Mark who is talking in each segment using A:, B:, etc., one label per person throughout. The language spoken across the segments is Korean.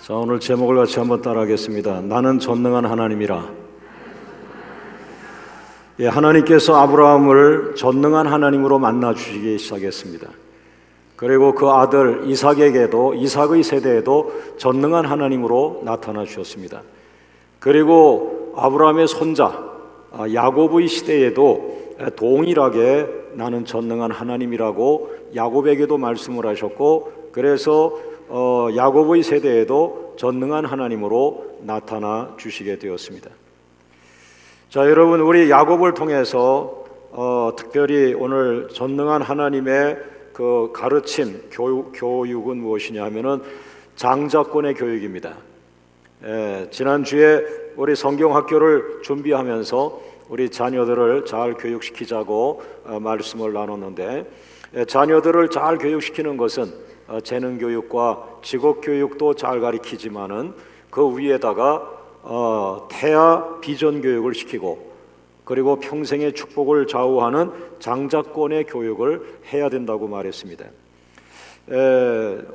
A: 자, 오늘 제목을 같이 한번 따라하겠습니다. 나는 전능한 하나님이라. 예, 하나님께서 아브라함을 전능한 하나님으로 만나 주시기 시작했습니다. 그리고 그 아들 이삭에게도, 이삭의 세대에도 전능한 하나님으로 나타나 주셨습니다. 그리고 아브라함의 손자 야곱의 시대에도 동일하게 나는 전능한 하나님이라고 야곱에게도 말씀을 하셨고, 그래서 야곱의 세대에도 전능한 하나님으로 나타나 주시게 되었습니다. 자, 여러분, 우리 야곱을 통해서 특별히 오늘 전능한 하나님의 그 가르침, 교육은 무엇이냐 하면은 장자권의 교육입니다. 지난주에 우리 성경학교를 준비하면서 우리 자녀들을 잘 교육시키자고 말씀을 나눴는데, 자녀들을 잘 교육시키는 것은 재능교육과 직업교육도 잘 가르치지만은 그 위에다가 태아 비전교육을 시키고, 그리고 평생의 축복을 좌우하는 장자권의 교육을 해야 된다고 말했습니다.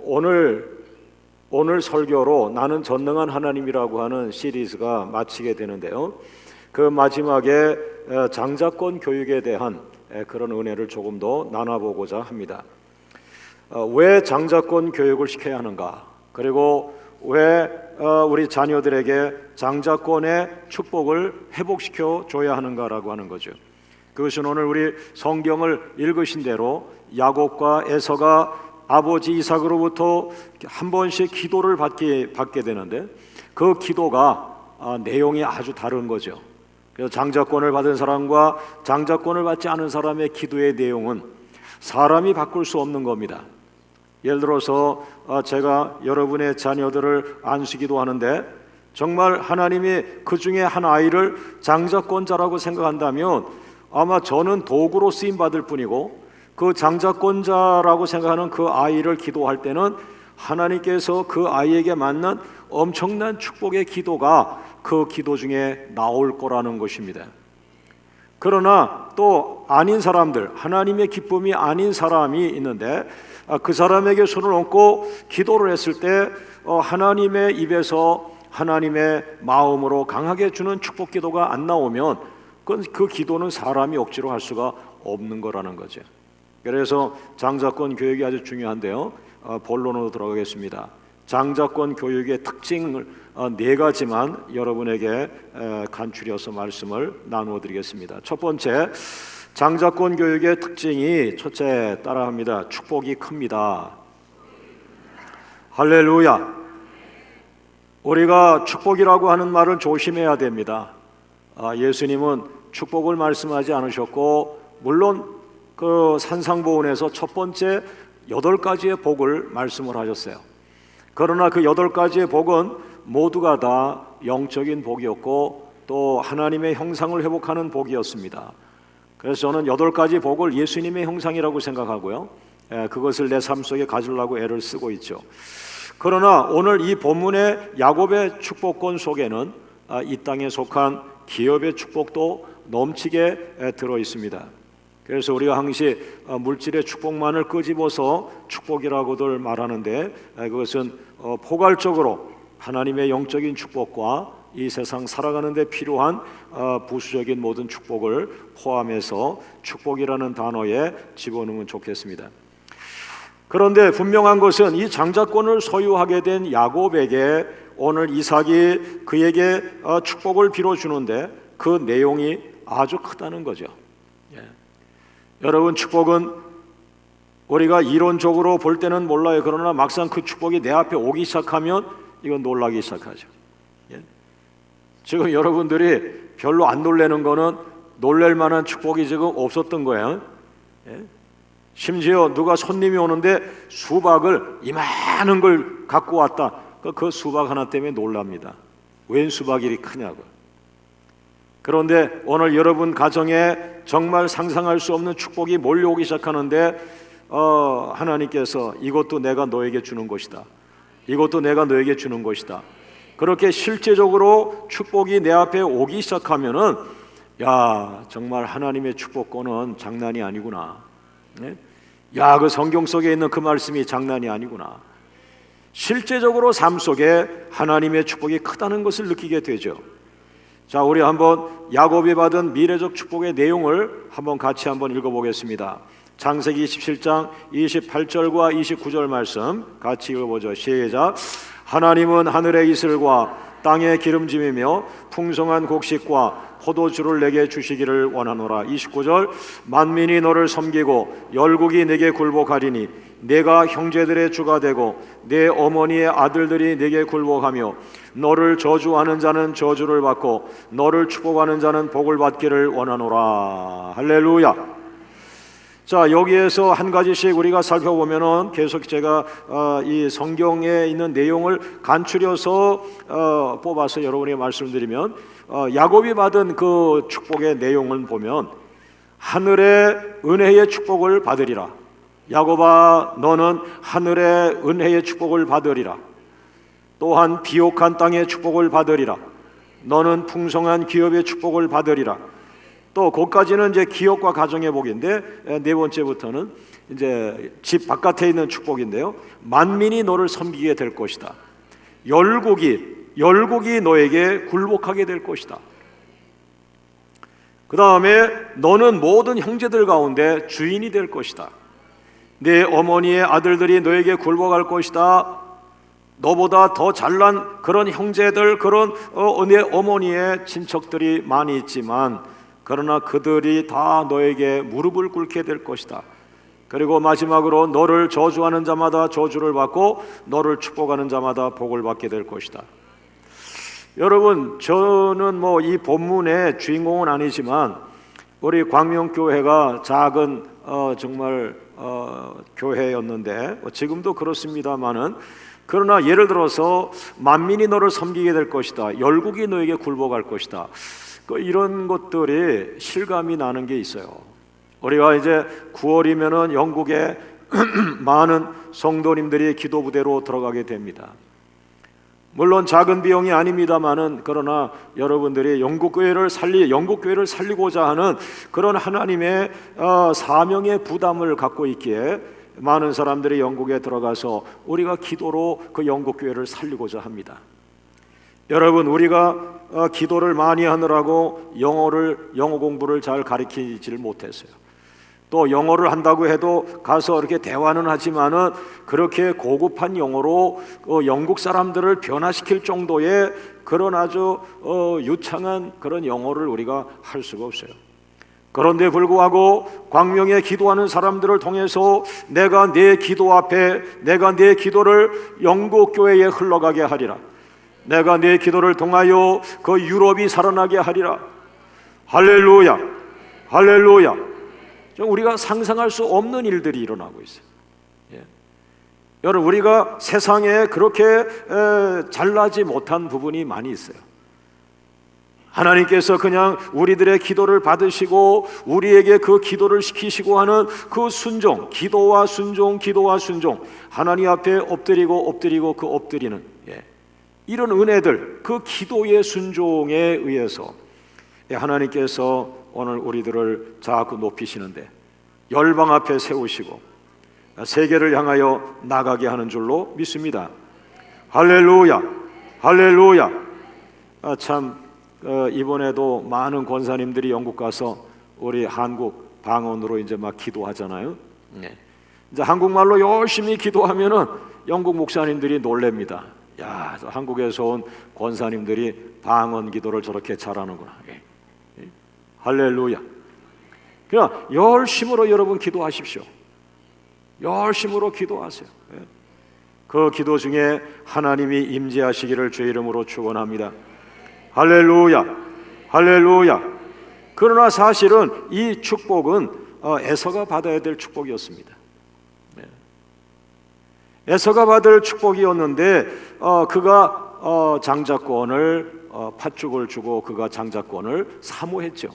A: 오늘 설교로 나는 전능한 하나님이라고 하는 시리즈가 마치게 되는데요, 그 마지막에 장자권 교육에 대한 그런 은혜를 조금 더 나눠보고자 합니다. 왜 장자권 교육을 시켜야 하는가, 그리고 왜 우리 자녀들에게 장자권의 축복을 회복시켜 줘야 하는가라고 하는 거죠. 그것은 오늘 우리 성경을 읽으신 대로 야곱과 에서가 아버지 이삭으로부터 한 번씩 기도를 받게 되는데, 그 기도가 내용이 아주 다른 거죠. 그래서 장자권을 받은 사람과 장자권을 받지 않은 사람의 기도의 내용은 사람이 바꿀 수 없는 겁니다. 예를 들어서 제가 여러분의 자녀들을 안수기도 하는데, 정말 하나님이 그 중에 한 아이를 장자권자라고 생각한다면 아마 저는 도구로 쓰임받을 뿐이고, 그 장자권자라고 생각하는 그 아이를 기도할 때는 하나님께서 그 아이에게 맞는 엄청난 축복의 기도가 그 기도 중에 나올 거라는 것입니다. 그러나 또 아닌 사람들, 하나님의 기쁨이 아닌 사람이 있는데, 그 사람에게 손을 얹고 기도를 했을 때 하나님의 입에서 하나님의 마음으로 강하게 주는 축복 기도가 안 나오면 그 기도는 사람이 억지로 할 수가 없는 거라는 거죠. 그래서 장자권 교육이 아주 중요한데요, 본론으로 들어가겠습니다. 장자권 교육의 특징을 4가지만 여러분에게 간추려서 말씀을 나누어 드리겠습니다. 첫 번째, 장자권 교육의 특징이 첫째 따라합니다. 축복이 큽니다. 할렐루야. 우리가 축복이라고 하는 말을 조심해야 됩니다. 예수님은 축복을 말씀하지 않으셨고, 물론 그 산상보훈에서 첫 번째 8가지의 복을 말씀을 하셨어요. 그러나 그 8가지의 복은 모두가 다 영적인 복이었고 또 하나님의 형상을 회복하는 복이었습니다. 그래서 저는 8가지 복을 예수님의 형상이라고 생각하고요, 그것을 내 삶 속에 가지려고 애를 쓰고 있죠. 그러나 오늘 이 본문의 야곱의 축복권 속에는 이 땅에 속한 기업의 축복도 넘치게 들어 있습니다. 그래서 우리가 항시 물질의 축복만을 끄집어서 축복이라고들 말하는데, 그것은 포괄적으로 하나님의 영적인 축복과 이 세상 살아가는 데 필요한 부수적인 모든 축복을 포함해서 축복이라는 단어에 집어넣으면 좋겠습니다. 그런데 분명한 것은 이 장자권을 소유하게 된 야곱에게 오늘 이삭이 그에게 축복을 빌어주는데 그 내용이 아주 크다는 거죠. 여러분, 축복은 우리가 이론적으로 볼 때는 몰라요. 그러나 막상 그 축복이 내 앞에 오기 시작하면 이건 놀라기 시작하죠. 지금 여러분들이 별로 안 놀라는 거는 놀랄 만한 축복이 지금 없었던 거예요. 심지어 누가 손님이 오는데 수박을 이만한 걸 갖고 왔다, 그 수박 하나 때문에 놀랍니다. 웬 수박이 이리 크냐고. 그런데 오늘 여러분 가정에 정말 상상할 수 없는 축복이 몰려오기 시작하는데 하나님께서 이것도 내가 너에게 주는 것이다, 이것도 내가 너에게 주는 것이다, 그렇게 실제적으로 축복이 내 앞에 오기 시작하면은 야, 정말 하나님의 축복권은 장난이 아니구나. 야, 그 성경 속에 있는 그 말씀이 장난이 아니구나. 실제적으로 삶 속에 하나님의 축복이 크다는 것을 느끼게 되죠. 자, 우리 한번 야곱이 받은 미래적 축복의 내용을 한번 같이 한번 읽어보겠습니다. 창세기 27장 28절과 29절 말씀 같이 읽어보죠. 시작. 하나님은 하늘의 이슬과 땅의 기름짐이며 풍성한 곡식과 포도주를 내게 주시기를 원하노라. 29절. 만민이 너를 섬기고 열국이 내게 굴복하리니 내가 형제들의 주가 되고 내 어머니의 아들들이 내게 굴복하며 너를 저주하는 자는 저주를 받고 너를 축복하는 자는 복을 받기를 원하노라. 할렐루야. 자, 여기에서 한 가지씩 우리가 살펴보면은 계속 제가 이 성경에 있는 내용을 간추려서 뽑아서 여러분에게 말씀드리면, 야곱이 받은 그 축복의 내용을 보면 하늘의 은혜의 축복을 받으리라. 야곱아, 너는 하늘의 은혜의 축복을 받으리라. 또한 비옥한 땅의 축복을 받으리라. 너는 풍성한 기업의 축복을 받으리라. 또 거기까지는 이제 기업과 가정의 복인데, 네 번째부터는 이제 집 바깥에 있는 축복인데요. 만민이 너를 섬기게 될 것이다. 열국이 너에게 굴복하게 될 것이다. 그 다음에 너는 모든 형제들 가운데 주인이 될 것이다. 내 어머니의 아들들이 너에게 굴복할 것이다. 너보다 더 잘난 그런 형제들, 그런 내 어머니의 친척들이 많이 있지만 그러나 그들이 다 너에게 무릎을 꿇게 될 것이다. 그리고 마지막으로 너를 저주하는 자마다 저주를 받고 너를 축복하는 자마다 복을 받게 될 것이다. 여러분, 저는 뭐 이 본문의 주인공은 아니지만 우리 광명교회가 작은 정말 교회였는데 지금도 그렇습니다마는, 그러나 예를 들어서 만민이 너를 섬기게 될 것이다, 열국이 너에게 굴복할 것이다, 이런 것들이 실감이 나는 게 있어요. 우리가 이제 9월이면은 영국에 많은 성도님들이 기도 부대로 들어가게 됩니다. 물론 작은 비용이 아닙니다만은, 그러나 여러분들이 영국 교회를 살리고자 하는 그런 하나님의 사명의 부담을 갖고 있기에 많은 사람들이 영국에 들어가서 우리가 기도로 그 영국 교회를 살리고자 합니다. 여러분, 우리가 기도를 많이 하느라고 영어 공부를 잘 가르치지를 못했어요. 또 영어를 한다고 해도 가서 이렇게 대화는 하지만은 그렇게 고급한 영어로 영국 사람들을 변화시킬 정도의 그런 아주 유창한 그런 영어를 우리가 할 수가 없어요. 그런데 불구하고 광명에 기도하는 사람들을 통해서 내가 내 기도를 영국 교회에 흘러가게 하리라. 내가 내 기도를 통하여 그 유럽이 살아나게 하리라. 할렐루야, 할렐루야. 우리가 상상할 수 없는 일들이 일어나고 있어요. 여러분, 우리가 세상에 그렇게 잘나지 못한 부분이 많이 있어요. 하나님께서 그냥 우리들의 기도를 받으시고 우리에게 그 기도를 시키시고 하는 그 순종, 기도와 순종, 하나님 앞에 엎드리고 그 엎드리는 이런 은혜들, 그 기도의 순종에 의해서 하나님께서 오늘 우리들을 자꾸 높이시는데 열방 앞에 세우시고 세계를 향하여 나가게 하는 줄로 믿습니다. 할렐루야, 할렐루야. 참 이번에도 많은 권사님들이 영국 가서 우리 한국 방언으로 이제 막 기도하잖아요. 이제 한국말로 열심히 기도하면은 영국 목사님들이 놀랍니다. 야, 한국에서 온 권사님들이 방언 기도를 저렇게 잘하는구나. 할렐루야. 그냥 열심으로 여러분 기도하십시오. 열심으로 기도하세요. 그 기도 중에 하나님이 임재하시기를 주의 이름으로 축원합니다. 할렐루야, 할렐루야. 그러나 사실은 이 축복은 에서가 받아야 될 축복이었습니다. 에서가 받을 축복이었는데 그가 장자권을 팥죽을 주고 그가 장자권을 사모했죠.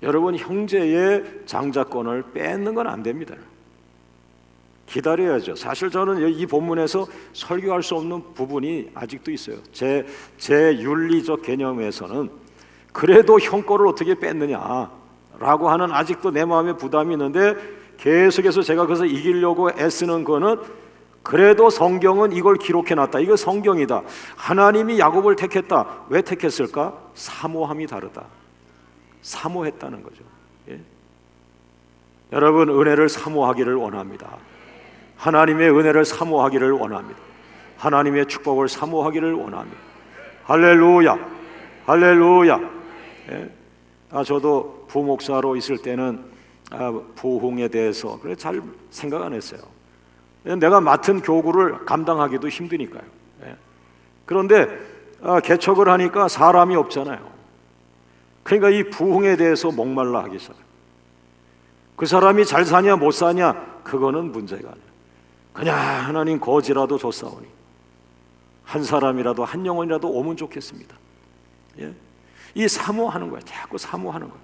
A: 여러분, 형제의 장자권을 뺏는 건 안 됩니다. 기다려야죠. 사실 저는 이 본문에서 설교할 수 없는 부분이 아직도 있어요. 제 윤리적 개념에서는 그래도 형 거를 어떻게 뺏느냐라고 하는 아직도 내 마음에 부담이 있는데, 계속해서 제가 그래서 이기려고 애쓰는 거는 그래도 성경은 이걸 기록해놨다. 이거 성경이다. 하나님이 야곱을 택했다. 왜 택했을까? 사모함이 다르다. 사모했다는 거죠. 예? 여러분, 은혜를 사모하기를 원합니다. 하나님의 은혜를 사모하기를 원합니다. 하나님의 축복을 사모하기를 원합니다. 할렐루야, 할렐루야. 예? 저도 부목사로 있을 때는 부흥에 대해서 그래 잘 생각 안 했어요. 내가 맡은 교구를 감당하기도 힘드니까요. 예. 그런데 개척을 하니까 사람이 없잖아요. 그러니까 이 부흥에 대해서 목말라 하기 시작해요. 그 사람이 잘 사냐 못 사냐 그거는 문제가 아니에요. 그냥 하나님 거지라도 줬사오니 한 사람이라도 한 영혼이라도 오면 좋겠습니다. 예? 이 사모하는 거예요. 자꾸 사모하는 거예요.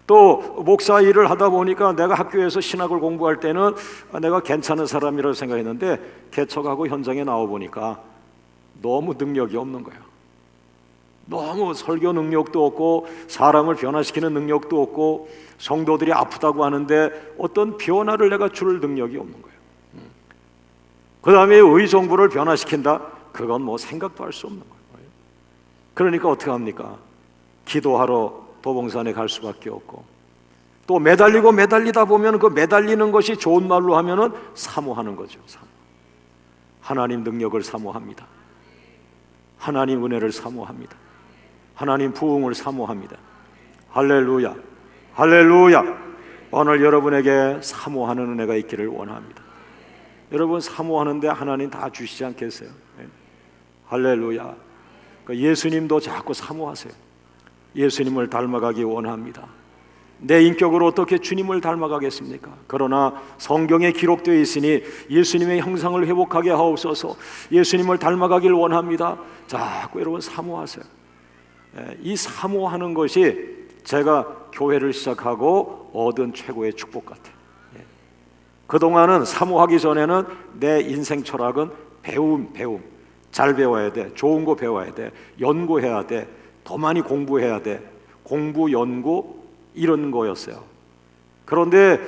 A: 또 목사 일을 하다 보니까 내가 학교에서 신학을 공부할 때는 내가 괜찮은 사람이라고 생각했는데 개척하고 현장에 나와 보니까 너무 능력이 없는 거예요. 너무 설교 능력도 없고 사람을 변화시키는 능력도 없고 성도들이 아프다고 하는데 어떤 변화를 내가 줄 능력이 없는 거예요. 그 다음에 의정부를 변화시킨다? 그건 뭐 생각도 할 수 없는 거예요. 그러니까 어떻게 합니까? 기도하러 도봉산에 갈 수밖에 없고, 또 매달리다 보면 그 매달리는 것이 좋은 말로 하면은 사모하는 거죠. 사모. 하나님 능력을 사모합니다. 하나님 은혜를 사모합니다. 하나님 부흥을 사모합니다. 할렐루야, 할렐루야. 오늘 여러분에게 사모하는 은혜가 있기를 원합니다. 여러분 사모하는데 하나님 다 주시지 않겠어요? 네. 할렐루야. 예수님도 자꾸 사모하세요. 예수님을 닮아가기 원합니다. 내 인격으로 어떻게 주님을 닮아가겠습니까? 그러나 성경에 기록되어 있으니 예수님의 형상을 회복하게 하옵소서. 예수님을 닮아가길 원합니다. 자꾸 여러분 사모하세요. 이 사모하는 것이 제가 교회를 시작하고 얻은 최고의 축복 같아요. 그동안은 사모하기 전에는 내 인생 철학은 배움. 잘 배워야 돼. 좋은 거 배워야 돼. 연구해야 돼. 더 많이 공부해야 돼. 공부, 연구 이런 거였어요. 그런데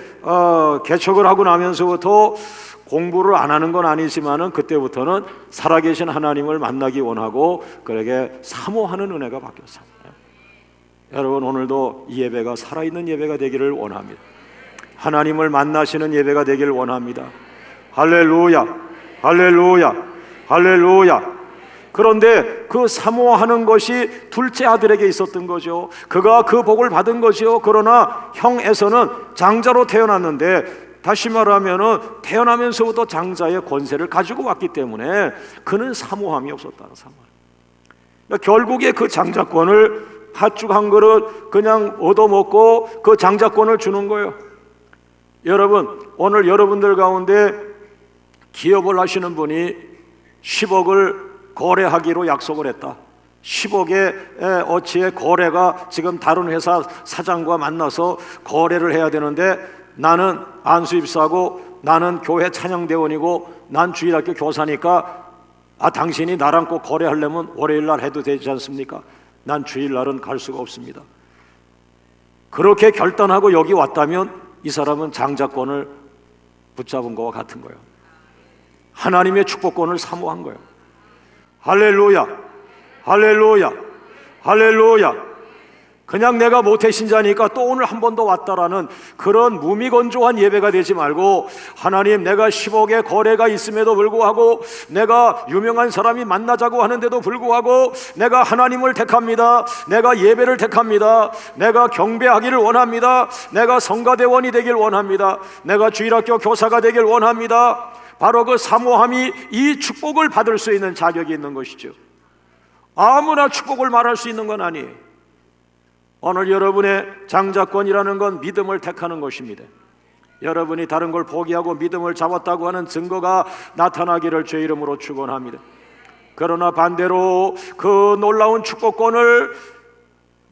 A: 개척을 하고 나면서부터 공부를 안 하는 건 아니지만은 그때부터는 살아계신 하나님을 만나기 원하고 그에게 사모하는 은혜가 바뀌었어요. 여러분 오늘도 이 예배가 살아있는 예배가 되기를 원합니다. 하나님을 만나시는 예배가 되기를 원합니다. 할렐루야, 할렐루야, 할렐루야. 그런데 그 사모하는 것이 둘째 아들에게 있었던 거죠. 그가 그 복을 받은 거죠. 그러나 형 에서는 장자로 태어났는데 다시 말하면은 태어나면서부터 장자의 권세를 가지고 왔기 때문에 그는 사모함이 없었다는 사모함. 그러니까 결국에 그 장자권을 팥죽 한 그릇 그냥 얻어먹고 그 장자권을 주는 거예요. 여러분 오늘 여러분들 가운데 기업을 하시는 분이 10억을 거래하기로 약속을 했다. 10억의 어치의 거래가 지금 다른 회사 사장과 만나서 거래를 해야 되는데 나는 안수입사고 나는 교회 찬양대원이고 난 주일학교 교사니까 당신이 나랑 꼭 거래하려면 월요일날 해도 되지 않습니까? 난 주일날은 갈 수가 없습니다. 그렇게 결단하고 여기 왔다면 이 사람은 장자권을 붙잡은 것과 같은 거예요. 하나님의 축복권을 사모한 거예요. 할렐루야, 할렐루야, 할렐루야. 그냥 내가 모태신자니까 또 오늘 한 번 더 왔다라는 그런 무미건조한 예배가 되지 말고 하나님 내가 10억의 거래가 있음에도 불구하고 내가 유명한 사람이 만나자고 하는데도 불구하고 내가 하나님을 택합니다. 내가 예배를 택합니다. 내가 경배하기를 원합니다. 내가 성가대원이 되길 원합니다. 내가 주일학교 교사가 되길 원합니다. 바로 그 사모함이 이 축복을 받을 수 있는 자격이 있는 것이죠. 아무나 축복을 말할 수 있는 건 아니에요. 오늘 여러분의 장자권이라는 건 믿음을 택하는 것입니다. 여러분이 다른 걸 포기하고 믿음을 잡았다고 하는 증거가 나타나기를 주의 이름으로 축원합니다. 그러나 반대로 그 놀라운 축복권을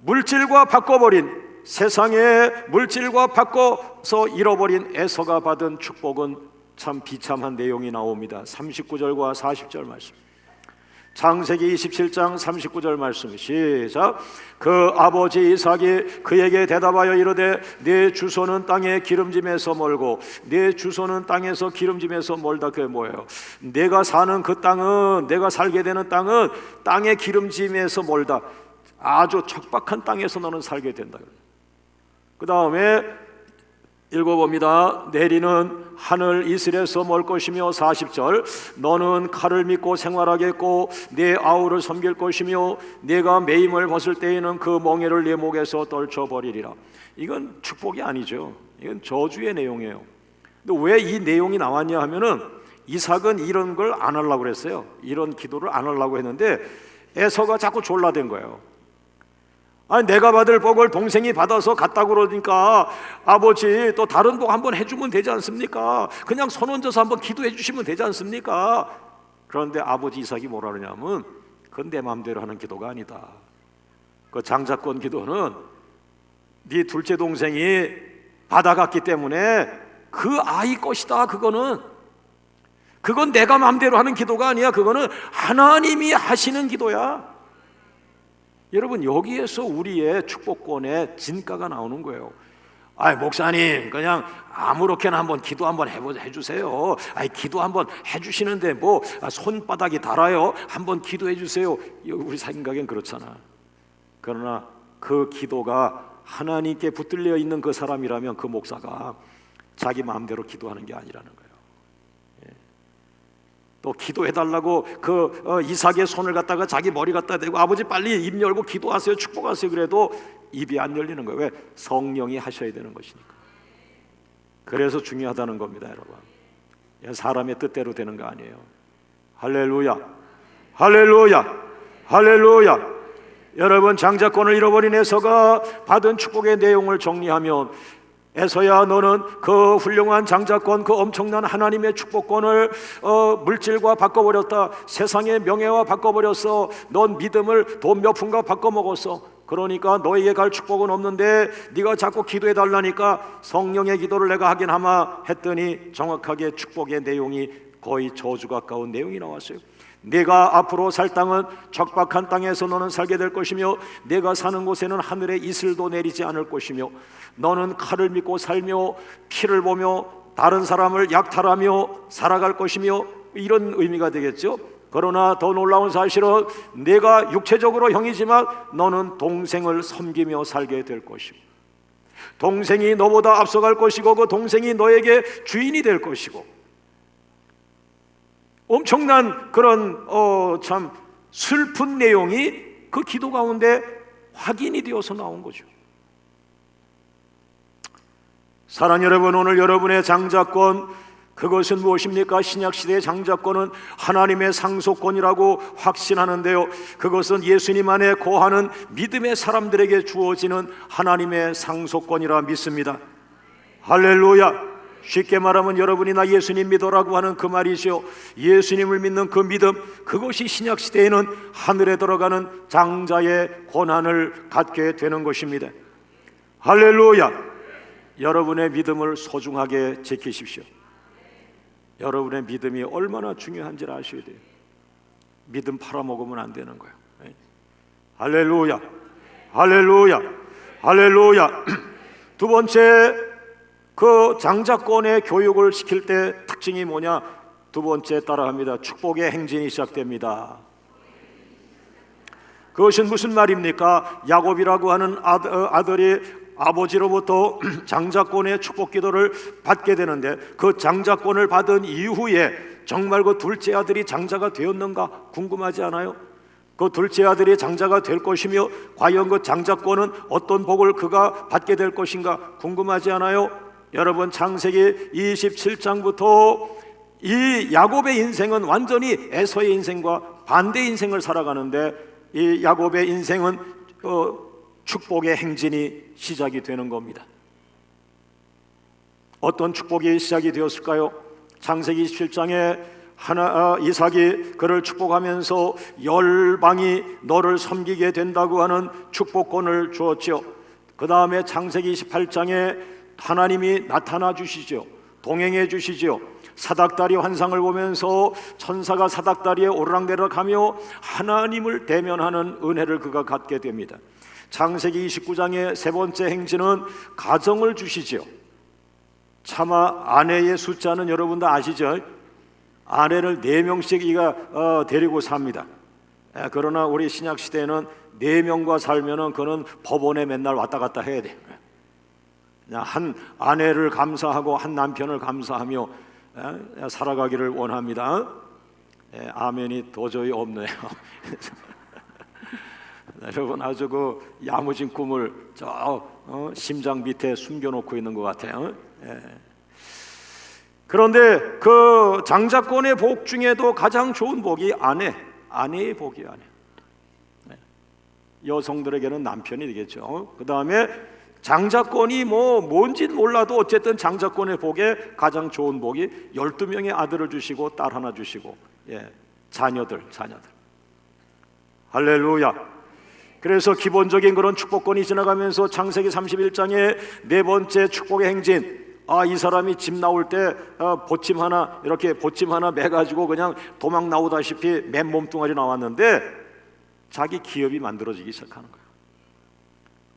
A: 물질과 바꿔버린, 세상의 물질과 바꿔서 잃어버린 에서가 받은 축복은 참 비참한 내용이 나옵니다. 39절과 40절 말씀. 창세기 27장 39절 말씀 시작. 그 아버지 이삭이 그에게 대답하여 이르되 네 주소는 땅의 기름짐에서 멀고 네 주소는 땅에서 기름짐에서 멀다. 그게 뭐예요? 내가 사는 그 땅은, 내가 살게 되는 땅은 땅의 기름짐에서 멀다. 아주 척박한 땅에서 너는 살게 된다. 그 다음에 읽어봅니다. 내리는 하늘 이슬에서 멀 것이며 40절 너는 칼을 믿고 생활하겠고 내 아우를 섬길 것이며 내가 매임을 벗을 때에는 그 멍에를 내 목에서 떨쳐버리리라. 이건 축복이 아니죠. 이건 저주의 내용이에요. 근데 왜 이 내용이 나왔냐 하면은 이삭은 이런 걸 안 하려고 그랬어요. 이런 기도를 안 하려고 했는데 에서가 자꾸 졸라댄 거예요. 아니, 내가 받을 복을 동생이 받아서 갔다고 그러니까 아버지 또 다른 복 한번 해주면 되지 않습니까? 그냥 손 얹어서 한번 기도해 주시면 되지 않습니까? 그런데 아버지 이삭이 뭐라 그러냐면 그건 내 마음대로 하는 기도가 아니다. 그 장자권 기도는 네 둘째 동생이 받아갔기 때문에 그 아이 것이다. 그건 내가 마음대로 하는 기도가 아니야. 그거는 하나님이 하시는 기도야. 여러분, 여기에서 우리의 축복권의 진가가 나오는 거예요. 아이, 목사님 그냥 아무렇게나 한번 기도 한번 해주세요. 아이, 기도 한번 해주시는데 뭐 손바닥이 달아요. 한번 기도해 주세요. 우리 생각엔 그렇잖아. 그러나 그 기도가 하나님께 붙들려 있는 그 사람이라면 그 목사가 자기 마음대로 기도하는 게 아니라는 거예요. 또 기도해달라고 이삭의 손을 갖다가 자기 머리 갖다 대고 아버지 빨리 입 열고 기도하세요, 축복하세요 그래도 입이 안 열리는 거예요. 왜? 성령이 하셔야 되는 것이니까. 그래서 중요하다는 겁니다, 여러분. 사람의 뜻대로 되는 거 아니에요. 할렐루야, 할렐루야, 할렐루야. 여러분, 장자권을 잃어버린 에서가 받은 축복의 내용을 정리하면, 에서야 너는 그 훌륭한 장자권, 그 엄청난 하나님의 축복권을 물질과 바꿔버렸다. 세상의 명예와 바꿔버렸어. 넌 믿음을 돈 몇 푼과 바꿔먹었어. 그러니까 너에게 갈 축복은 없는데 네가 자꾸 기도해달라니까 성령의 기도를 내가 하긴 하마 했더니 정확하게 축복의 내용이 거의 저주 가까운 내용이 나왔어요. 내가 앞으로 살 땅은 척박한 땅에서 너는 살게 될 것이며 내가 사는 곳에는 하늘의 이슬도 내리지 않을 것이며 너는 칼을 믿고 살며 피를 보며 다른 사람을 약탈하며 살아갈 것이며, 이런 의미가 되겠죠. 그러나 더 놀라운 사실은 내가 육체적으로 형이지만 너는 동생을 섬기며 살게 될 것이고 동생이 너보다 앞서갈 것이고 그 동생이 너에게 주인이 될 것이고, 엄청난 그런 참 슬픈 내용이 그 기도 가운데 확인이 되어서 나온 거죠. 사랑하는 여러분, 오늘 여러분의 장자권, 그것은 무엇입니까? 신약시대의 장자권은 하나님의 상속권이라고 확신하는데요, 그것은 예수님 안에 거하는 믿음의 사람들에게 주어지는 하나님의 상속권이라 믿습니다. 할렐루야. 쉽게 말하면 여러분이 나 예수님 믿어라고 하는 그 말이죠. 예수님을 믿는 그 믿음, 그것이 신약시대에는 하늘에 들어가는 장자의 권한을 갖게 되는 것입니다. 할렐루야. 여러분의 믿음을 소중하게 지키십시오. 여러분의 믿음이 얼마나 중요한지를 아셔야 돼요. 믿음 팔아먹으면 안 되는 거예요. 할렐루야, 할렐루야, 할렐루야. 두 번째, 그 장자권의 교육을 시킬 때 특징이 뭐냐? 두 번째 따라합니다. 축복의 행진이 시작됩니다. 그것은 무슨 말입니까? 야곱이라고 하는 아들이 아버지로부터 장자권의 축복 기도를 받게 되는데, 그 장자권을 받은 이후에 정말 그 둘째 아들이 장자가 되었는가 궁금하지 않아요? 그 둘째 아들이 장자가 될 것이며 과연 그 장자권은 어떤 복을 그가 받게 될 것인가 궁금하지 않아요? 여러분, 창세기 27장부터 이 야곱의 인생은 완전히 에서의 인생과 반대 인생을 살아가는데, 이 야곱의 인생은 축복의 행진이 시작이 되는 겁니다. 어떤 축복이 시작이 되었을까요? 창세기 27장에 이삭이 그를 축복하면서 열방이 너를 섬기게 된다고 하는 축복권을 주었죠. 그 다음에 창세기 28장에 하나님이 나타나 주시죠. 동행해 주시지요. 사닥다리 환상을 보면서 천사가 사닥다리에 오르락내리락 하며 하나님을 대면하는 은혜를 그가 갖게 됩니다. 창세기 29장의 세 번째 행진은 가정을 주시지요. 차마 아내의 숫자는 여러분 다 아시죠? 아내를 4명씩 이가 데리고 삽니다. 그러나 우리 신약 시대에는 4명과 살면은 그는 법원에 맨날 왔다 갔다 해야 돼. 그냥 한 아내를 감사하고 한 남편을 감사하며 살아가기를 원합니다. 아멘이 도저히 없네요. 여러분 아주 그 야무진 꿈을 저 심장 밑에 숨겨놓고 있는 것 같아요. 그런데 그 장자권의 복 중에도 가장 좋은 복이 아내의 복이 아내. 여성들에게는 남편이 되겠죠. 그 다음에 장자권이 뭔지는 몰라도 어쨌든 장자권의 복에 가장 좋은 복이 12명의 아들을 주시고 딸 하나 주시고 자녀들 할렐루야. 그래서 기본적인 그런 축복권이 지나가면서 창세기 31장의 네 번째 축복의 행진, 이 사람이 집 나올 때 보침 하나 매가지고 그냥 도망 나오다시피 맨 몸뚱아리 나왔는데 자기 기업이 만들어지기 시작하는 거예요.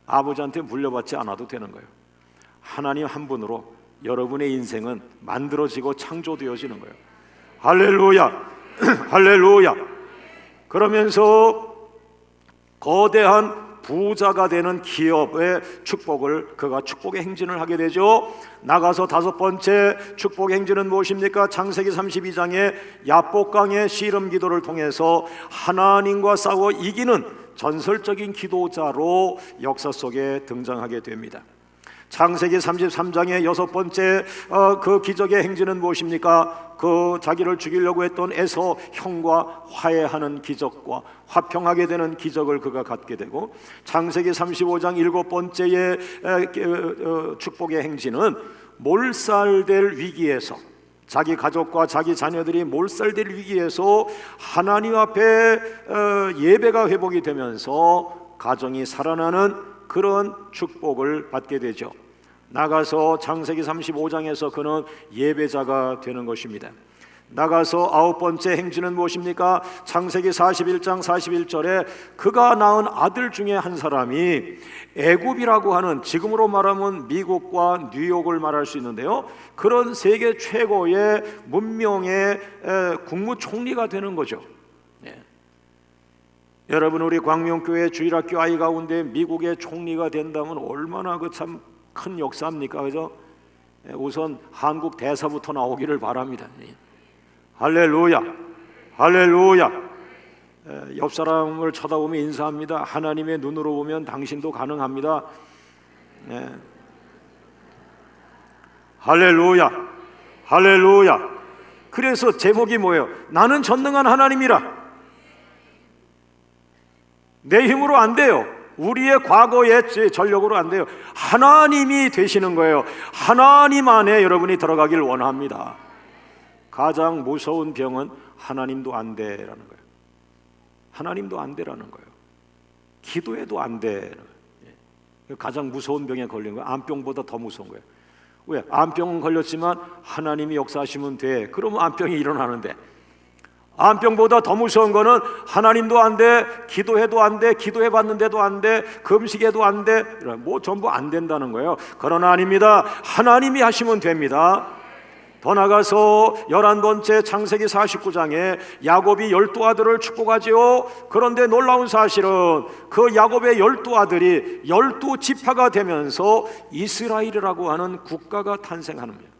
A: 아버지한테 물려받지 않아도 되는 거예요. 하나님 한 분으로 여러분의 인생은 만들어지고 창조되어지는 거예요. 할렐루야. 할렐루야. 그러면서 거대한 부자가 되는 기업의 축복을 그가 축복의 행진을 하게 되죠. 나가서 다섯 번째 축복의 행진은 무엇입니까? 창세기 32장의 야복강의 씨름 기도를 통해서 하나님과 싸워 이기는 전설적인 기도자로 역사 속에 등장하게 됩니다. 창세기 33장의 여섯 번째 그 기적의 행진은 무엇입니까? 그 자기를 죽이려고 했던 에서 형과 화해하는 기적과 화평하게 되는 기적을 그가 갖게 되고, 창세기 35장 일곱 번째의 축복의 행진은 몰살될 위기에서, 자기 가족과 자기 자녀들이 몰살될 위기에서 하나님 앞에 예배가 회복이 되면서 가정이 살아나는 그런 축복을 받게 되죠. 나가서 창세기 35장에서 그는 예배자가 되는 것입니다. 나가서 아홉 번째 행진은 무엇입니까? 창세기 41장 41절에 그가 낳은 아들 중에 한 사람이 애굽이라고 하는, 지금으로 말하면 미국과 뉴욕을 말할 수 있는데요, 그런 세계 최고의 문명의 국무총리가 되는 거죠. 여러분, 우리 광명교회 주일학교 아이 가운데 미국의 총리가 된다면 얼마나 그 참 큰 역사입니까? 그죠? 우선 한국 대사부터 나오기를 바랍니다. 할렐루야. 할렐루야. 옆 사람을 쳐다보며 인사합니다. 하나님의 눈으로 보면 당신도 가능합니다. 할렐루야. 할렐루야. 그래서 제목이 뭐예요? 나는 전능한 하나님이라. 내 힘으로 안 돼요. 우리의 과거의 전력으로 안 돼요. 하나님이 되시는 거예요. 하나님 안에 여러분이 들어가길 원합니다. 가장 무서운 병은 하나님도 안 돼라는 거예요. 하나님도 안 돼라는 거예요. 기도해도 안 돼. 가장 무서운 병에 걸린 거예요. 암병보다 더 무서운 거예요. 왜? 암병은 걸렸지만 하나님이 역사하시면 돼. 그러면 암병이 일어나는데, 암병보다 더 무서운 거는 하나님도 안 돼, 기도해도 안 돼, 기도해봤는데도 안 돼, 금식해도 안 돼, 전부 안 된다는 거예요. 그러나 아닙니다. 하나님이 하시면 됩니다. 더 나가서 11번째 창세기 49장에 야곱이 12아들을 축복하지요. 그런데 놀라운 사실은 그 야곱의 12아들이 12지파가 되면서 이스라엘이라고 하는 국가가 탄생하는 거예요.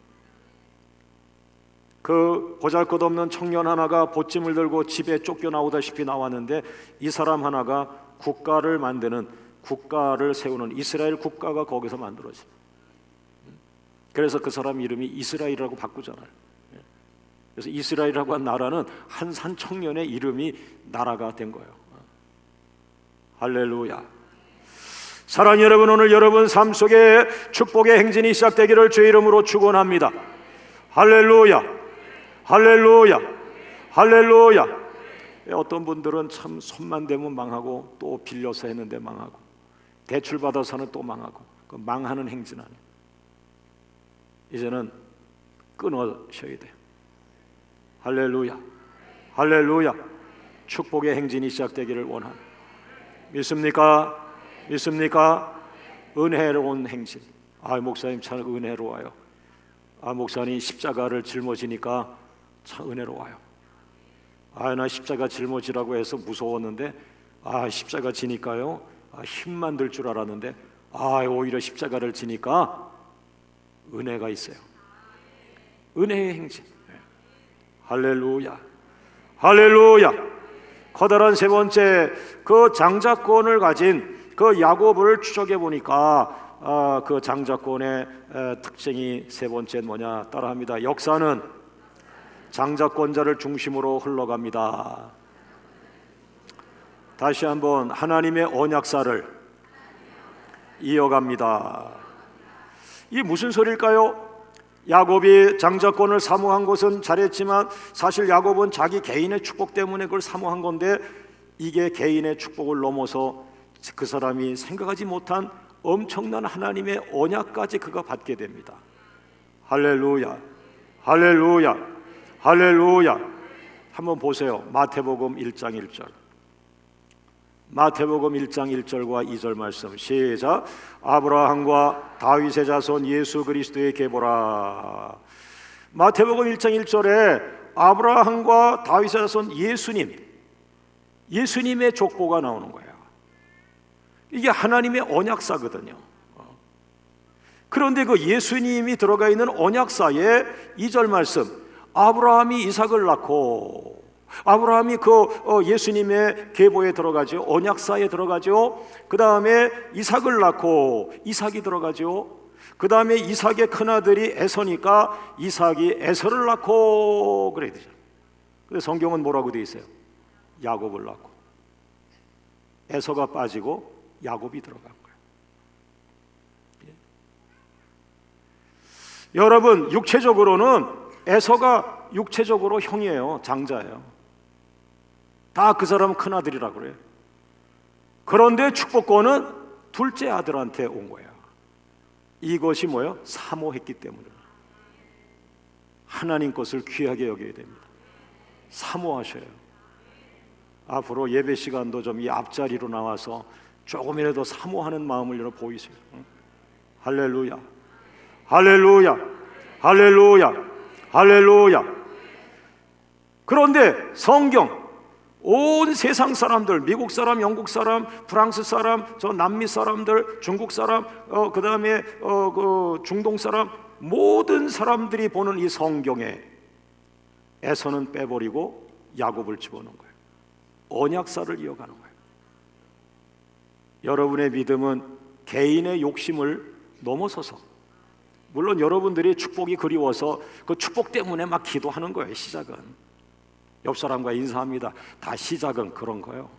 A: 그 보잘것없는 청년 하나가 보찜을 들고 집에 쫓겨나오다시피 나왔는데, 이 사람 하나가 국가를 만드는, 국가를 세우는 이스라엘 국가가 거기서 만들어집니다. 그래서 그 사람 이름이 이스라엘이라고 바꾸잖아요. 그래서 이스라엘이라고 한 나라는 한 청년의 이름이 나라가 된 거예요. 할렐루야. 사랑하는 여러분, 오늘 여러분 삶 속에 축복의 행진이 시작되기를 주의 이름으로 축원합니다. 할렐루야. 할렐루야. 할렐루야. 어떤 분들은 참 손만 대면 망하고, 또 빌려서 했는데 망하고, 대출 받아서는 또 망하고, 그 망하는 행진 아니에요. 이제는 끊으셔야 돼요. 할렐루야, 할렐루야. 축복의 행진이 시작되기를 원합니다. 믿습니까? 믿습니까? 은혜로운 행진. 목사님 참 은혜로워요. 목사님 십자가를 짊어지니까 참 은혜로워요. 나 십자가 짊어지라고 해서 무서웠는데 십자가 지니까요 힘만 들 줄 알았는데 오히려 십자가를 지니까 은혜가 있어요. 은혜의 행진. 할렐루야, 할렐루야. 커다란 세 번째 그 장자권을 가진 그 야곱을 추적해 보니까 그 장자권의 특징이 세 번째 뭐냐 따라합니다. 역사는 장자권자를 중심으로 흘러갑니다. 다시 한번 하나님의 언약사를 이어갑니다. 이게 무슨 소리일까요? 야곱이 장자권을 사모한 것은 잘했지만 사실 야곱은 자기 개인의 축복 때문에 그걸 사모한 건데 이게 개인의 축복을 넘어서 그 사람이 생각하지 못한 엄청난 하나님의 언약까지 그가 받게 됩니다. 할렐루야, 할렐루야, 할렐루야. 한번 보세요. 마태복음 1장 1절. 마태복음 1장 1절과 2절 말씀 시작. 아브라함과 다윗의 자손 예수 그리스도의 계보라. 마태복음 1장 1절에 아브라함과 다윗의 자손 예수님의 족보가 나오는 거예요. 이게 하나님의 언약사거든요. 그런데 그 예수님이 들어가 있는 언약사의 2절 말씀, 아브라함이 이삭을 낳고, 아브라함이 그 예수님의 계보에 들어가죠. 언약사에 들어가죠. 그 다음에 이삭을 낳고 이삭이 들어가죠. 그 다음에 이삭의 큰아들이 에서니까 이삭이 에서를 낳고 그래야 되죠. 근데 성경은 뭐라고 되어 있어요? 야곱을 낳고. 에서가 빠지고 야곱이 들어간 거예요. 여러분, 육체적으로는 에서가 육체적으로 형이에요. 장자예요. 다 그 사람 큰아들이라고 그래요. 그런데 축복권은 둘째 아들한테 온 거예요. 이것이 뭐예요? 사모했기 때문에. 하나님 것을 귀하게 여겨야 됩니다. 사모하셔요. 앞으로 예배 시간도 좀 이 앞자리로 나와서 조금이라도 사모하는 마음을 열어 보이세요. 할렐루야, 할렐루야, 할렐루야, 할렐루야. 그런데 성경 온 세상 사람들, 미국 사람, 영국 사람, 프랑스 사람, 저 남미 사람들, 중국 사람, 그 다음에 그 중동 사람, 모든 사람들이 보는 이 성경에 에서는 빼버리고 야곱을 집어넣은 거예요. 언약사를 이어가는 거예요. 여러분의 믿음은 개인의 욕심을 넘어서서, 물론 여러분들이 축복이 그리워서 그 축복 때문에 막 기도하는 거예요. 시작은 옆 사람과 인사합니다. 다 시작은 그런 거예요.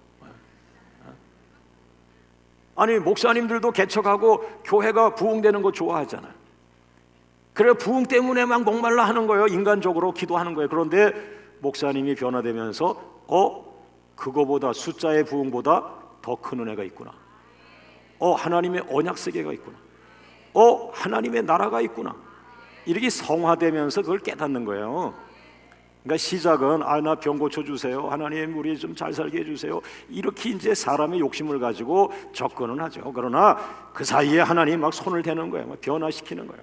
A: 아니, 목사님들도 개척하고 교회가 부흥되는 거 좋아하잖아요. 그래, 부흥 때문에 막 목말라 하는 거예요. 인간적으로 기도하는 거예요. 그런데 목사님이 변화되면서 그거보다, 숫자의 부흥보다 더 큰 은혜가 있구나. 하나님의 언약 세계가 있구나. 하나님의 나라가 있구나. 이렇게 성화되면서 그걸 깨닫는 거예요. 그러니까 시작은 나 병 고쳐주세요, 하나님 우리 좀 잘 살게 해주세요, 이렇게 이제 사람의 욕심을 가지고 접근은 하죠. 그러나 그 사이에 하나님 막 손을 대는 거예요. 막 변화시키는 거예요.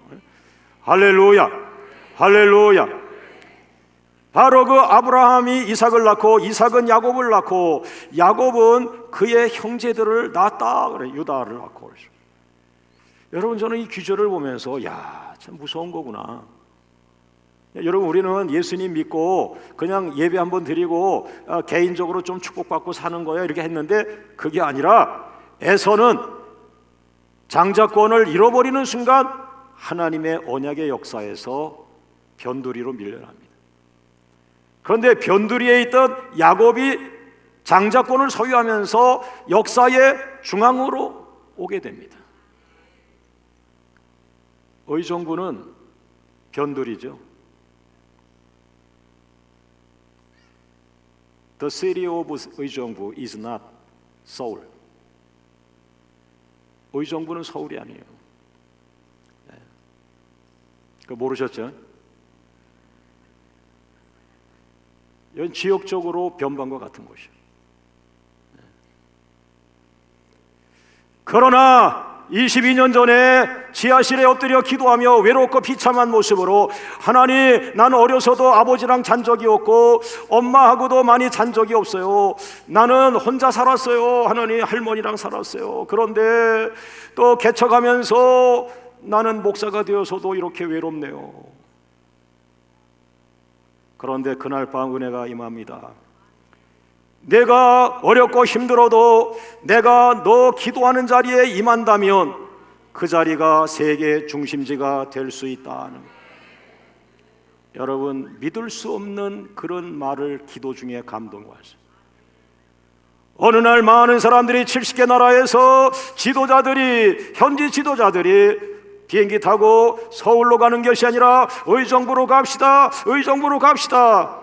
A: 할렐루야, 할렐루야. 바로 그 아브라함이 이삭을 낳고 이삭은 야곱을 낳고 야곱은 그의 형제들을 낳았다 그래. 유다를 낳고 그러죠. 여러분, 저는 이 규절을 보면서 참 무서운 거구나. 여러분, 우리는 예수님 믿고 그냥 예배 한번 드리고 개인적으로 좀 축복받고 사는 거예요 이렇게 했는데, 그게 아니라 에서는 장자권을 잃어버리는 순간 하나님의 언약의 역사에서 변두리로 밀려납니다. 그런데 변두리에 있던 야곱이 장자권을 소유하면서 역사의 중앙으로 오게 됩니다. 의정부는 변두리죠. The city of 의정부 is not Seoul. 의정부는 서울이 아니에요. 그거 모르셨죠? 이건 지역적으로 변방과 같은 것이에요. 그러나 22년 전에 지하실에 엎드려 기도하며 외롭고 비참한 모습으로, 하나님, 나는 어려서도 아버지랑 잔 적이 없고 엄마하고도 많이 잔 적이 없어요. 나는 혼자 살았어요. 하나님, 할머니랑 살았어요. 그런데 또 개척하면서 나는 목사가 되어서도 이렇게 외롭네요. 그런데 그날 밤 은혜가 임합니다. 내가 어렵고 힘들어도 내가 너 기도하는 자리에 임한다면 그 자리가 세계 중심지가 될 수 있다는, 여러분, 믿을 수 없는 그런 말을 기도 중에 감동을 받았어요. 어느 날 많은 사람들이 70개 나라에서 지도자들이, 현지 지도자들이 비행기 타고 서울로 가는 것이 아니라 의정부로 갑시다, 의정부로 갑시다.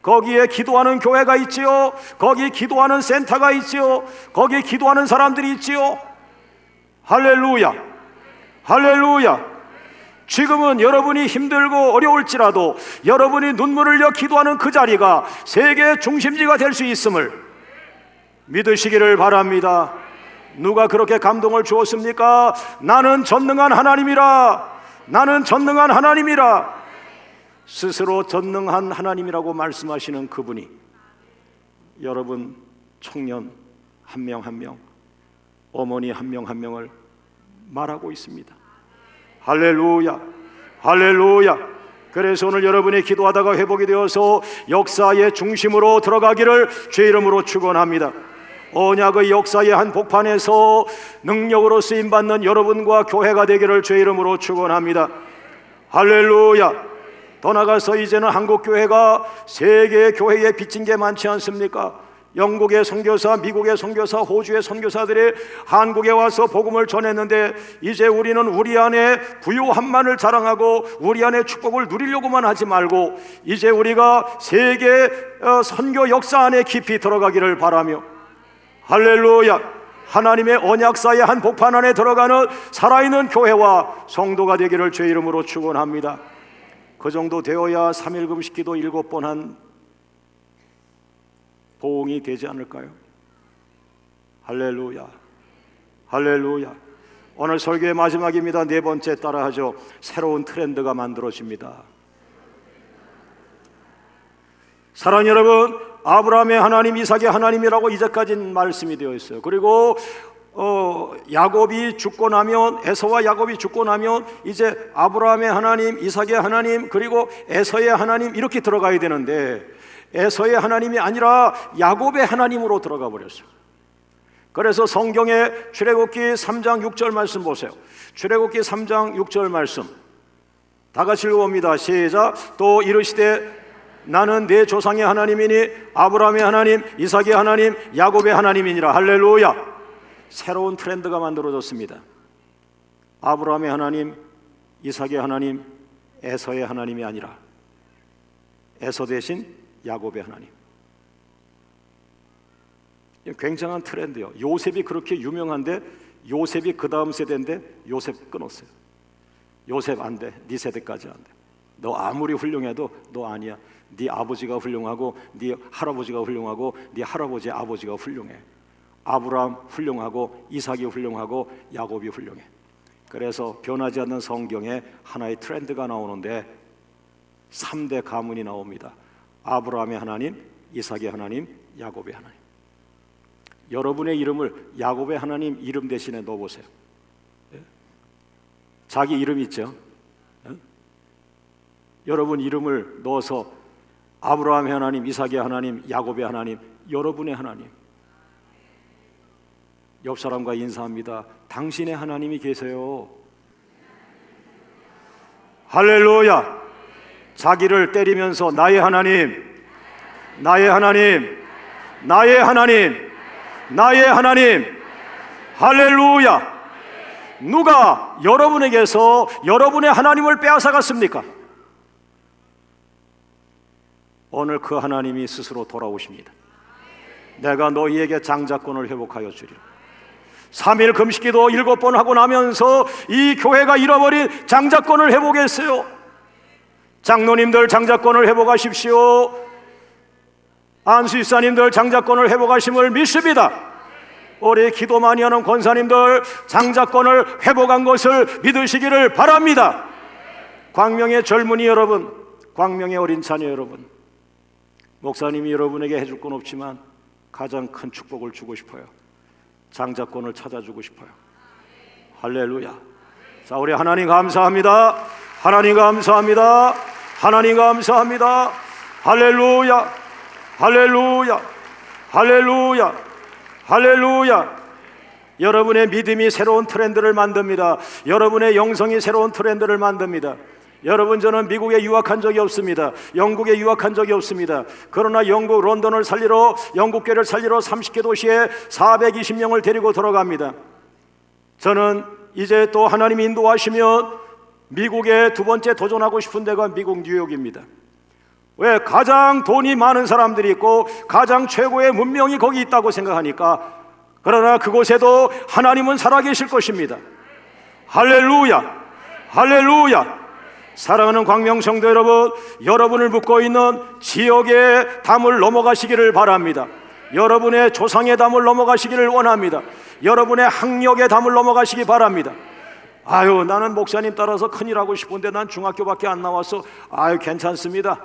A: 거기에 기도하는 교회가 있지요. 거기에 기도하는 센터가 있지요. 거기에 기도하는 사람들이 있지요. 할렐루야, 할렐루야. 지금은 여러분이 힘들고 어려울지라도 여러분이 눈물을 흘려 기도하는 그 자리가 세계 중심지가 될 수 있음을 믿으시기를 바랍니다. 누가 그렇게 감동을 주었습니까? 나는 전능한 하나님이라, 나는 전능한 하나님이라. 스스로 전능한 하나님이라고 말씀하시는 그분이 여러분 청년 한 명 한 명, 어머니 한 명 한 명을 말하고 있습니다. 할렐루야, 할렐루야. 그래서 오늘 여러분이 기도하다가 회복이 되어서 역사의 중심으로 들어가기를 주의 이름으로 축원합니다. 언약의 역사의 한 복판에서 능력으로 쓰임받는 여러분과 교회가 되기를 주의 이름으로 축원합니다. 할렐루야. 더 나가서 이제는 한국교회가 세계 교회에 빚진 게 많지 않습니까? 영국의 선교사, 미국의 선교사, 호주의 선교사들이 한국에 와서 복음을 전했는데, 이제 우리는 우리 안에 부요함만을 자랑하고 우리 안에 축복을 누리려고만 하지 말고 이제 우리가 세계 선교 역사 안에 깊이 들어가기를 바라며, 할렐루야, 하나님의 언약사의 한 복판 안에 들어가는 살아있는 교회와 성도가 되기를 주의 이름으로 축원합니다. 그 정도 되어야 3일 금식기도 7번 한 보응이 되지 않을까요? 할렐루야, 할렐루야. 오늘 설교의 마지막입니다. 네 번째 따라하죠. 새로운 트렌드가 만들어집니다. 사랑하는 여러분, 아브라함의 하나님, 이삭의 하나님이라고 이제까지는 말씀이 되어 있어요. 그리고 야곱이 죽고 나면, 에서와 야곱이 죽고 나면 이제 아브라함의 하나님, 이삭의 하나님, 그리고 에서의 하나님, 이렇게 들어가야 되는데 에서의 하나님이 아니라 야곱의 하나님으로 들어가 버렸어요. 그래서 성경의 출애굽기 3장 6절 말씀 보세요. 출애굽기 3장 6절 말씀 다 같이 읽어봅니다. 시작. 또 이르시되 나는 내 조상의 하나님이니 아브라함의 하나님, 이삭의 하나님, 야곱의 하나님이니라. 할렐루야. 새로운 트렌드가 만들어졌습니다. 아브라함의 하나님, 이삭의 하나님, 에서의 하나님이 아니라 에서 대신 야곱의 하나님. 굉장한 트렌드요. 요셉이 그렇게 유명한데 요셉이 그 다음 세대인데 요셉 끊었어요. 요셉 안 돼. 네 세대까지 안 돼. 너 아무리 훌륭해도 너 아니야. 네 아버지가 훌륭하고 네 할아버지가 훌륭하고 네 할아버지의 아버지가 훌륭해. 아브라함 훌륭하고 이삭이 훌륭하고 야곱이 훌륭해. 그래서 변하지 않는 성경에 하나의 트렌드가 나오는데 3대 가문이 나옵니다. 아브라함의 하나님, 이삭의 하나님, 야곱의 하나님. 여러분의 이름을 야곱의 하나님 이름 대신에 넣어보세요. 자기 이름 있죠? 여러분 이름을 넣어서 아브라함의 하나님, 이삭의 하나님, 야곱의 하나님, 여러분의 하나님. 옆 사람과 인사합니다. 당신의 하나님이 계세요. 할렐루야. 자기를 때리면서 나의 하나님, 나의 하나님, 나의 하나님, 나의 하나님. 할렐루야. 누가 여러분에게서 여러분의 하나님을 빼앗아갔습니까? 오늘 그 하나님이 스스로 돌아오십니다. 내가 너희에게 장자권을 회복하여 주리라. 3일 금식기도 7번 하고 나면서 이 교회가 잃어버린 장자권을 회복했어요. 장로님들 장자권을 회복하십시오. 안수집사님들 장자권을 회복하심을 믿습니다. 우리 기도 많이 하는 권사님들 장자권을 회복한 것을 믿으시기를 바랍니다. 광명의 젊은이 여러분, 광명의 어린 자녀 여러분, 목사님이 여러분에게 해줄 건 없지만 가장 큰 축복을 주고 싶어요. 장자권을 찾아주고 싶어요. 할렐루야. 자, 우리 하나님 감사합니다. 하나님 감사합니다. 하나님 감사합니다. 할렐루야. 할렐루야. 할렐루야. 할렐루야. 여러분의 믿음이 새로운 트렌드를 만듭니다. 여러분의 영성이 새로운 트렌드를 만듭니다. 여러분, 저는 미국에 유학한 적이 없습니다. 영국에 유학한 적이 없습니다. 그러나 영국 런던을 살리러, 영국교회를 살리러 30개 도시에 420명을 데리고 돌아갑니다. 저는 이제 또 하나님이 인도하시면 미국에 두 번째 도전하고 싶은 데가 미국 뉴욕입니다. 왜? 가장 돈이 많은 사람들이 있고 가장 최고의 문명이 거기 있다고 생각하니까. 그러나 그곳에도 하나님은 살아계실 것입니다. 할렐루야. 할렐루야. 사랑하는 광명성도 여러분, 여러분을 묶고 있는 지역의 담을 넘어가시기를 바랍니다. 여러분의 조상의 담을 넘어가시기를 원합니다. 여러분의 학력의 담을 넘어가시기 바랍니다. 아유, 나는 목사님 따라서 큰일 하고 싶은데 난 중학교밖에 안 나와서. 아유, 괜찮습니다.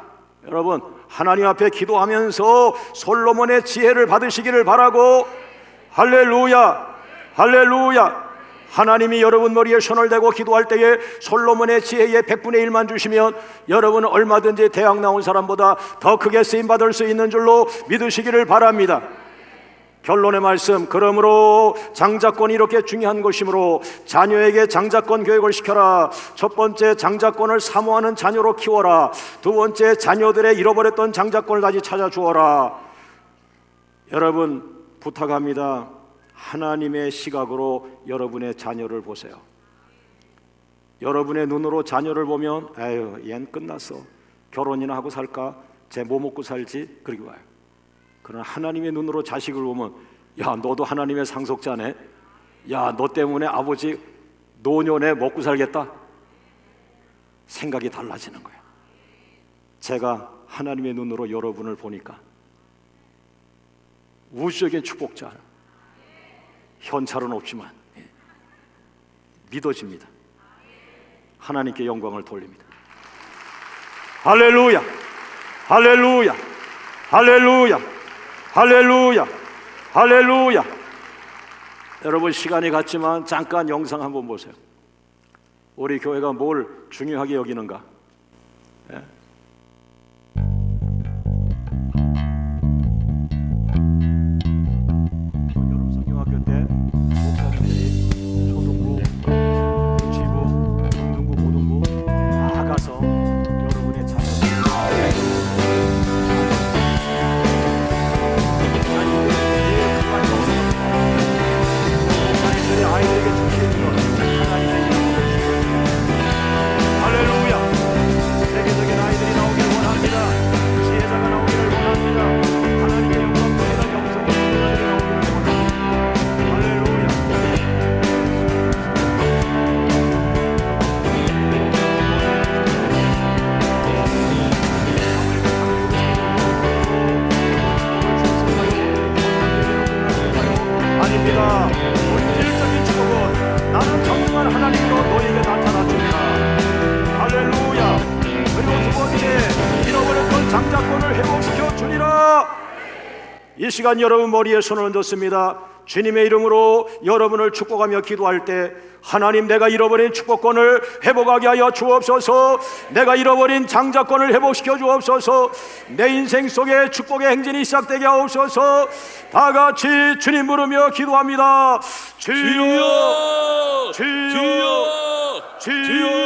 A: 여러분, 하나님 앞에 기도하면서 솔로몬의 지혜를 받으시기를 바라고. 할렐루야. 할렐루야. 하나님이 여러분 머리에 손을 대고 기도할 때에 솔로몬의 지혜의 100분의 1만 주시면 여러분은 얼마든지 대학 나온 사람보다 더 크게 쓰임받을 수 있는 줄로 믿으시기를 바랍니다. 결론의 말씀, 그러므로 장자권이 이렇게 중요한 것이므로 자녀에게 장자권 교육을 시켜라. 첫 번째, 장자권을 사모하는 자녀로 키워라. 두 번째, 자녀들의 잃어버렸던 장자권을 다시 찾아주어라. 여러분, 부탁합니다. 하나님의 시각으로 여러분의 자녀를 보세요. 여러분의 눈으로 자녀를 보면 에휴, 얜 끝났어. 결혼이나 하고 살까? 쟤 뭐 먹고 살지? 그러고 와요. 그러나 하나님의 눈으로 자식을 보면, 야, 너도 하나님의 상속자네. 야, 너 때문에 아버지 노년에 먹고 살겠다. 생각이 달라지는 거예요. 제가 하나님의 눈으로 여러분을 보니까 우주적인 축복자, 현찰은 없지만 믿어집니다. 하나님께 영광을 돌립니다. 할렐루야. 할렐루야. 할렐루야. 할렐루야. 할렐루야. 여러분, 시간이 갔지만 잠깐 영상 한번 보세요. 우리 교회가 뭘 중요하게 여기는가? 예? 여름 성경학교 때 목사님들이 초등부, 유치부, 중등부, 고등부 다 가서 여러분의 자녀들 목사님들이 아이들에게 주시는 것 하나님의 할렐루야. 세계적인 아이들이 나오기를 원합니다. 지혜자가 나오기를 원합니다. 하나님의 영광보다 영성의 지혜자들이 나오기를 원합니다. 할렐루야. 아닙니다. 본질적인 축복은 나는 정말 하나님으로 너에게 나타났습니다. 할렐루야. 그리고 두 번째, 잃어버렸던 장자권을 회복시켜 주리라. 이 시간 여러분 머리에 손을 얹었습니다. 주님의 이름으로 여러분을 축복하며 기도할 때, 하나님, 내가 잃어버린 축복권을 회복하게 하여 주옵소서. 내가 잃어버린 장자권을 회복시켜 주옵소서. 내 인생 속에 축복의 행진이 시작되게 하옵소서. 다 같이 주님 부르며 기도합니다. 주여, 주여, 주여, 주여.